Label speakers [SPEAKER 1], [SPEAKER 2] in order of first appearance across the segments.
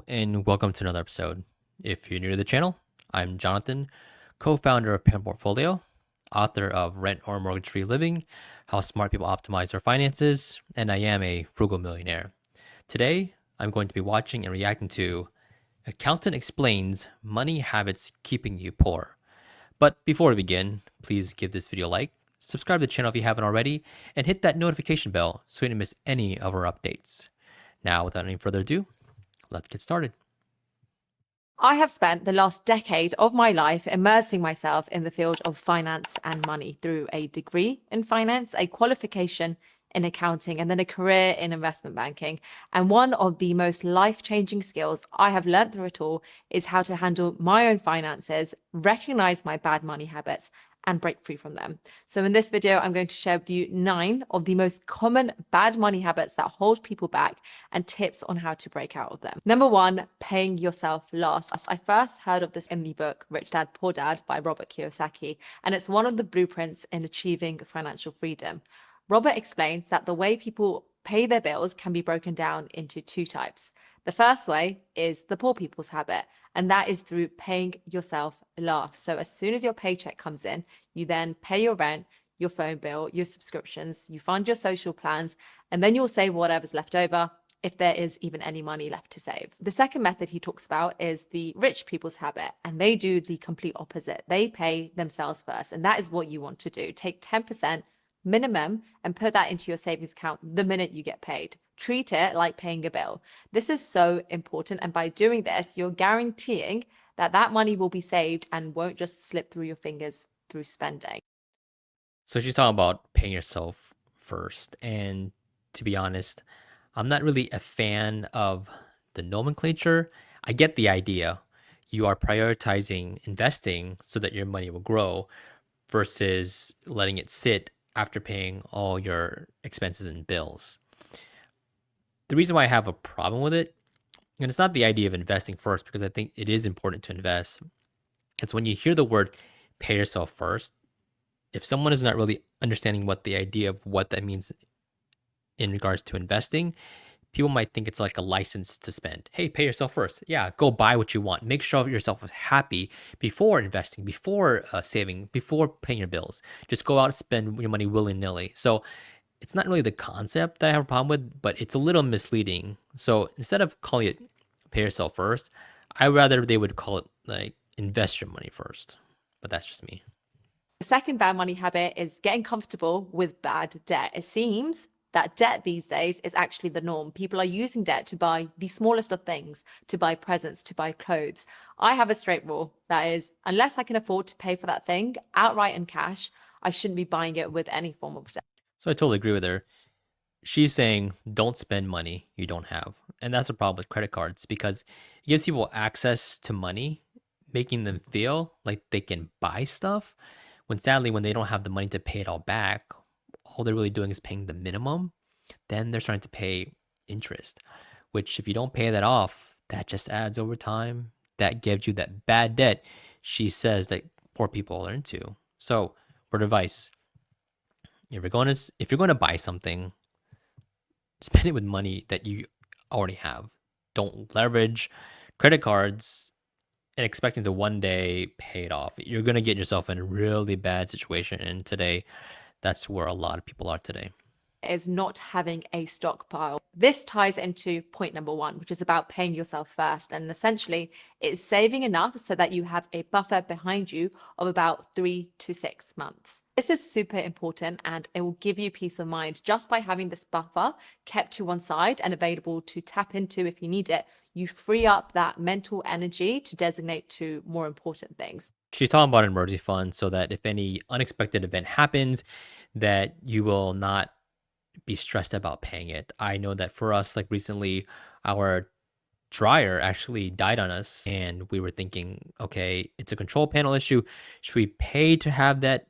[SPEAKER 1] and welcome to another episode. If you're new to the channel, I'm Jonathan, co-founder of Pen Portfolio, author of Rent or Mortgage Free Living, How Smart People Optimize Their Finances, and I am a frugal millionaire. Today, I'm going to be watching and reacting to Accountant Explains Money Habits Keeping You Poor. But before we begin, please give this video a like, subscribe to the channel if you haven't already, and hit that notification bell so you don't miss any of our updates. Now, without any further ado, let's get started.
[SPEAKER 2] I have spent the last decade of my life immersing myself in the field of finance and money through a degree in finance, a qualification in accounting, and then a career in investment banking. And one of the most life-changing skills I have learned through it all is how to handle my own finances, recognize my bad money habits, and break free from them. So in this video, I'm going to share with you 9 of the most common bad money habits that hold people back and tips on how to break out of them. Number 1, paying yourself last. I first heard of this in the book Rich Dad, Poor Dad by Robert Kiyosaki, and it's one of the blueprints in achieving financial freedom. Robert explains that the way people pay their bills can be broken down into 2 types. The first way is the poor people's habit, and that is through paying yourself last. So as soon as your paycheck comes in, you then pay your rent, your phone bill, your subscriptions, you fund your social plans, and then you'll save whatever's left over, if there is even any money left to save. The second method he talks about is the rich people's habit, and they do the complete opposite. They pay themselves first, and that is what you want to do. Take 10% minimum and put that into your savings account the minute you get paid. Treat it like paying a bill. This is so important, and by doing this, you're guaranteeing that that money will be saved and won't just slip through your fingers through spending.
[SPEAKER 1] So she's talking about paying yourself first. And to be honest, I'm not really a fan of the nomenclature. I get the idea. You are prioritizing investing so that your money will grow versus letting it sit after paying all your expenses and bills. The reason why I have a problem with it, and it's not the idea of investing first, because I think it is important to invest. It's when you hear the word pay yourself first, if someone is not really understanding what the idea of what that means in regards to investing, people might think it's like a license to spend. Hey, pay yourself first. Yeah, go buy what you want. Make sure yourself is happy before investing, before saving, before paying your bills. Just go out and spend your money willy-nilly. So it's not really the concept that I have a problem with, but it's a little misleading. So instead of calling it pay yourself first, I'd rather they would call it like invest your money first. But that's just me.
[SPEAKER 2] The second bad money habit is getting comfortable with bad debt. It seems that debt these days is actually the norm. People are using debt to buy the smallest of things, to buy presents, to buy clothes. I have a straight rule. That is, unless I can afford to pay for that thing outright in cash, I shouldn't be buying it with any form of debt.
[SPEAKER 1] So I totally agree with her. She's saying don't spend money you don't have. And that's the problem with credit cards, because it gives people access to money, making them feel like they can buy stuff, when sadly, when they don't have the money to pay it all back, all they're really doing is paying the minimum. Then they're starting to pay interest, which if you don't pay that off, that just adds over time. That gives you that bad debt she says that poor people are into. So, for advice, if you're going to buy something, spend it with money that you already have. Don't leverage credit cards and expecting to one day pay it off. You're going to get yourself in a really bad situation. And today, that's where a lot of people are today.
[SPEAKER 2] Is not having a stockpile. This ties into point number 1, which is about paying yourself first. And essentially, it's saving enough so that you have a buffer behind you of about 3 to 6 months. This is super important, and it will give you peace of mind just by having this buffer kept to one side and available to tap into if you need it. You free up that mental energy to designate to more important things.
[SPEAKER 1] She's talking about an emergency fund so that if any unexpected event happens, that you will not be stressed about paying it. I know that for us, like recently, our dryer actually died on us, and we were thinking, okay, it's a control panel issue. Should we pay to have that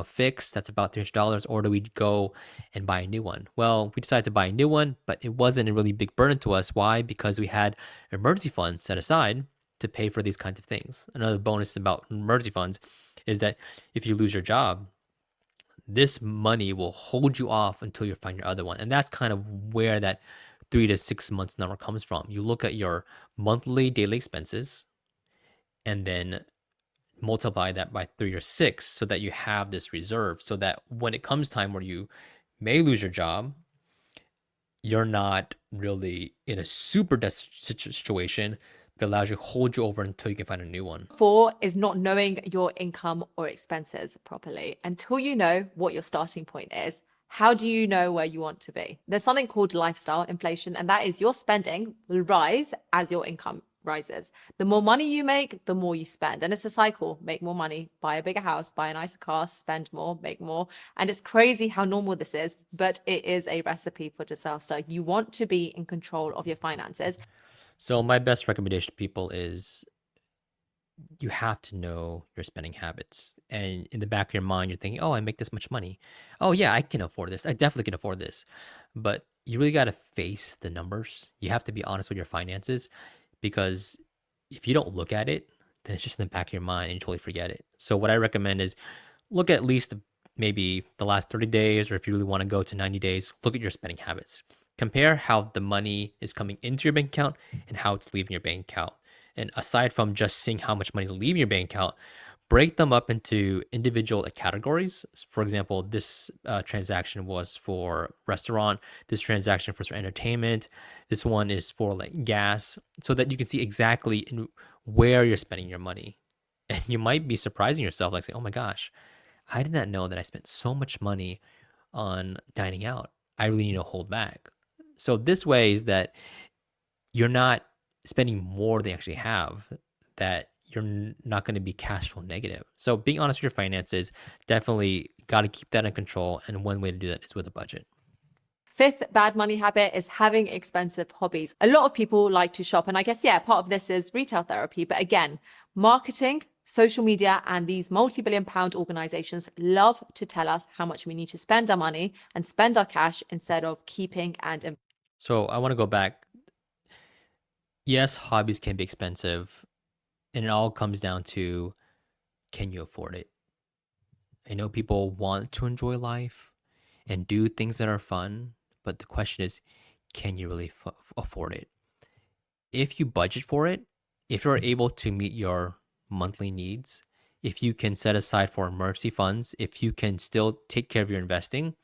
[SPEAKER 1] fixed? That's about $300, or do we go and buy a new one? Well, we decided to buy a new one, but it wasn't a really big burden to us. Why? Because we had an emergency fund set aside to pay for these kinds of things. Another bonus about emergency funds is that if you lose your job, this money will hold you off until you find your other one. And that's kind of where that 3 to 6 months number comes from. You look at your monthly daily expenses and then multiply that by 3 or 6 so that you have this reserve, so that when it comes time where you may lose your job, you're not really in a super desperate situation that allows you to hold you over until you can find a new one.
[SPEAKER 2] 4 is not knowing your income or expenses properly. Until you know what your starting point is, how do you know where you want to be? There's something called lifestyle inflation, and that is your spending will rise as your income rises. The more money you make, the more you spend. And it's a cycle. Make more money, buy a bigger house, buy a nicer car, spend more, make more. And it's crazy how normal this is, but it is a recipe for disaster. You want to be in control of your finances.
[SPEAKER 1] So my best recommendation to people is you have to know your spending habits. And in the back of your mind, you're thinking, oh, I make this much money. Oh, yeah, I can afford this. I definitely can afford this. But you really got to face the numbers. You have to be honest with your finances, because if you don't look at it, then it's just in the back of your mind and you totally forget it. So what I recommend is look at least maybe the last 30 days, or if you really want to go to 90 days, look at your spending habits. Compare how the money is coming into your bank account and how it's leaving your bank account. And aside from just seeing how much money is leaving your bank account, break them up into individual categories. For example, this transaction was for restaurant. This transaction was for entertainment. This one is for like gas, so that you can see exactly where you're spending your money. And you might be surprising yourself, like saying, "Oh my gosh, I did not know that I spent so much money on dining out. I really need to hold back." So this way is that you're not spending more than you actually have, that you're not going to be cash flow negative. So being honest with your finances, definitely got to keep that in control. And one way to do that is with a budget.
[SPEAKER 2] 5th bad money habit is having expensive hobbies. A lot of people like to shop. And I guess, yeah, part of this is retail therapy. But again, marketing, social media, and these multi-billion pound organizations love to tell us how much we need to spend our money and spend our cash instead of keeping and.
[SPEAKER 1] So I want to go back. Yes, hobbies can be expensive, and it all comes down to, can you afford it? I know people want to enjoy life and do things that are fun, but the question is, can you really afford it? If you budget for it, if you're able to meet your monthly needs, if you can set aside for emergency funds, if you can still take care of your investing,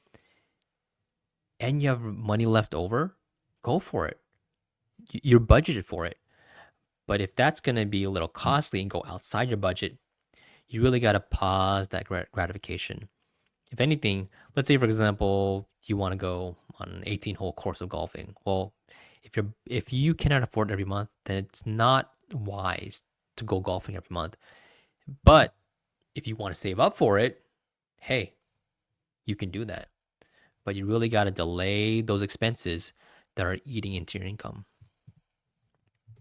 [SPEAKER 1] and you have money left over, go for it. You're budgeted for it. But if that's going to be a little costly and go outside your budget, you really got to pause that gratification. If anything, let's say, for example, you want to go on an 18-hole course of golfing. Well, if you cannot afford it every month, then it's not wise to go golfing every month. But if you want to save up for it, hey, you can do that. But you really got to delay those expenses that are eating into your income.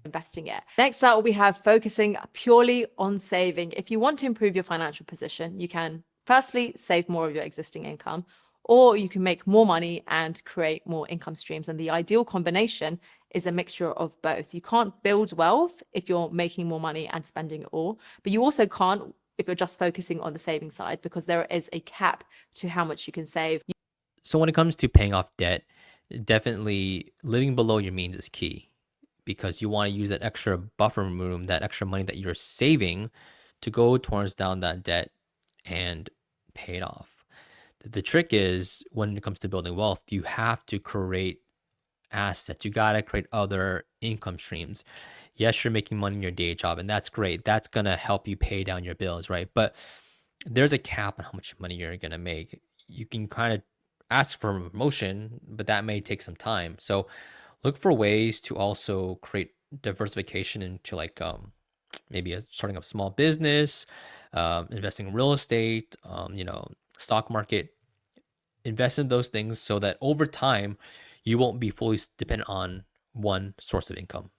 [SPEAKER 2] Investing it. Next up, we have focusing purely on saving. If you want to improve your financial position, you can firstly save more of your existing income, or you can make more money and create more income streams. And the ideal combination is a mixture of both. You can't build wealth if you're making more money and spending it all, but you also can't if you're just focusing on the saving side, because there is a cap to how much you can save.
[SPEAKER 1] So when it comes to paying off debt, definitely living below your means is key, because you want to use that extra buffer room, that extra money that you're saving, to go towards down that debt and pay it off. The trick is, when it comes to building wealth, you have to create assets. You got to create other income streams. Yes, you're making money in your day job, and that's great. That's going to help you pay down your bills, right? But there's a cap on how much money you're going to make. You can kind of ask for a promotion, but that may take some time. So look for ways to also create diversification into, like, maybe starting up a small business, investing in real estate, stock market. Invest in those things so that over time you won't be fully dependent on one source of income.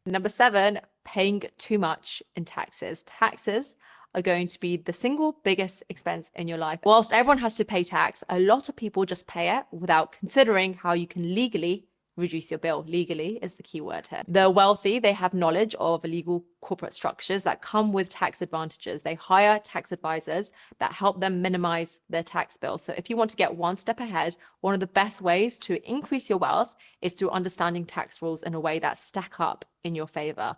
[SPEAKER 2] Number 7, paying too much in taxes. Taxes are going to be the single biggest expense in your life. Whilst everyone has to pay tax, a lot of people just pay it without considering how you can legally reduce your bill. Legally is the key word here. The wealthy, they have knowledge of illegal corporate structures that come with tax advantages. They hire tax advisors that help them minimize their tax bill. So if you want to get one step ahead, one of the best ways to increase your wealth is through understanding tax rules in a way that stack up in your favor.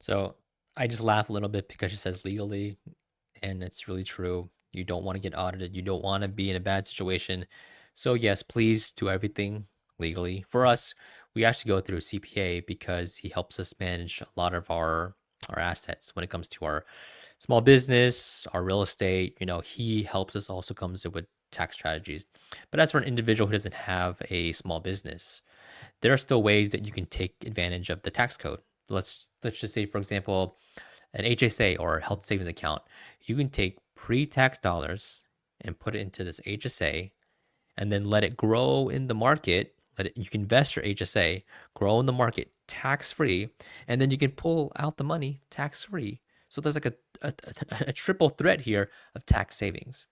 [SPEAKER 1] So I just laugh a little bit because she says legally, and it's really true. You don't want to get audited. You don't want to be in a bad situation. So yes, please do everything legally. For us, we actually go through a CPA because he helps us manage a lot of our assets when it comes to our small business, our real estate. He helps us also comes up with tax strategies. But as for an individual who doesn't have a small business, there are still ways that you can take advantage of the tax code. Let's just say, for example, an HSA or health savings account. You can take pre-tax dollars and put it into this HSA and then let it grow in the market. You can invest your HSA, grow in the market tax free, and then you can pull out the money tax free. So there's like a triple threat here of tax savings.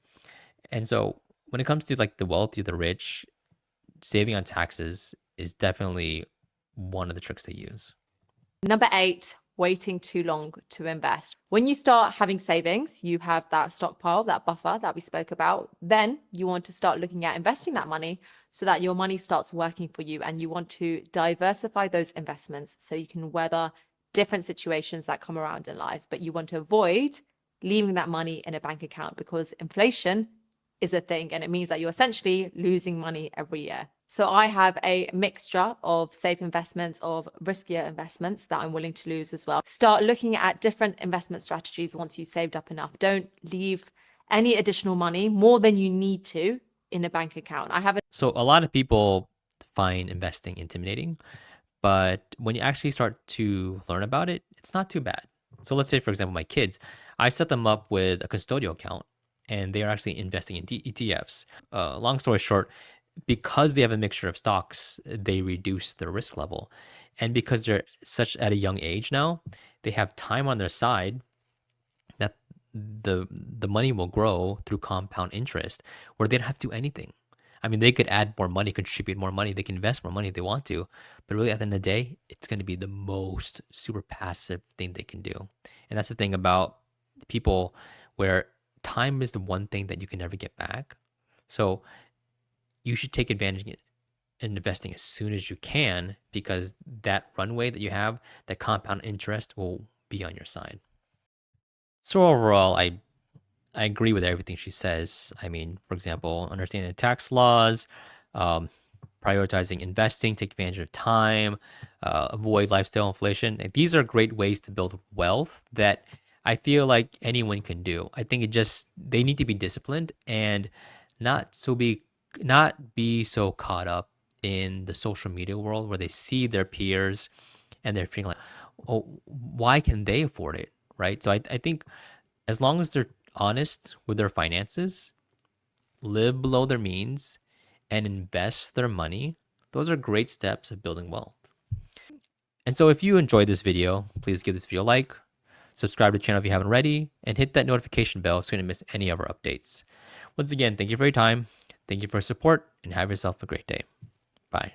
[SPEAKER 1] And so when it comes to like the wealthy or the rich, saving on taxes is definitely one of the tricks they use.
[SPEAKER 2] Number 8, waiting too long to invest. When you start having savings, you have that stockpile, that buffer that we spoke about. Then you want to start looking at investing that money so that your money starts working for you, and you want to diversify those investments so you can weather different situations that come around in life. But you want to avoid leaving that money in a bank account because inflation is a thing, and it means that you're essentially losing money every year. So I have a mixture of safe investments, of riskier investments that I'm willing to lose as well. Start looking at different investment strategies once you've saved up enough. Don't leave any additional money more than you need to in a bank account.
[SPEAKER 1] So a lot of people find investing intimidating, but when you actually start to learn about it, it's not too bad. So let's say, for example, my kids, I set them up with a custodial account and they are actually investing in ETFs. Long story short, because they have a mixture of stocks, they reduce their risk level. And because they're such at a young age now, they have time on their side that the money will grow through compound interest where they don't have to do anything. I mean, they could add more money, contribute more money, they can invest more money if they want to, but really at the end of the day, it's going to be the most super passive thing they can do. And that's the thing about people where time is the one thing that you can never get back. So you should take advantage of it and investing as soon as you can, because that runway that you have, that compound interest will be on your side. So overall, I agree with everything she says. I mean, for example, understanding the tax laws, um, prioritizing investing, take advantage of time, avoid lifestyle inflation. And these are great ways to build wealth that I feel like anyone can do. I think they need to be disciplined and not be so caught up in the social media world where they see their peers and they're feeling like, oh, why can they afford it? Right. So I think as long as they're honest with their finances, live below their means, and invest their money, those are great steps of building wealth. And so if you enjoyed this video, please give this video a like, subscribe to the channel if you haven't already, and hit that notification bell so you don't miss any of our updates. Once again, thank you for your time, thank you for your support, and have yourself a great day. Bye.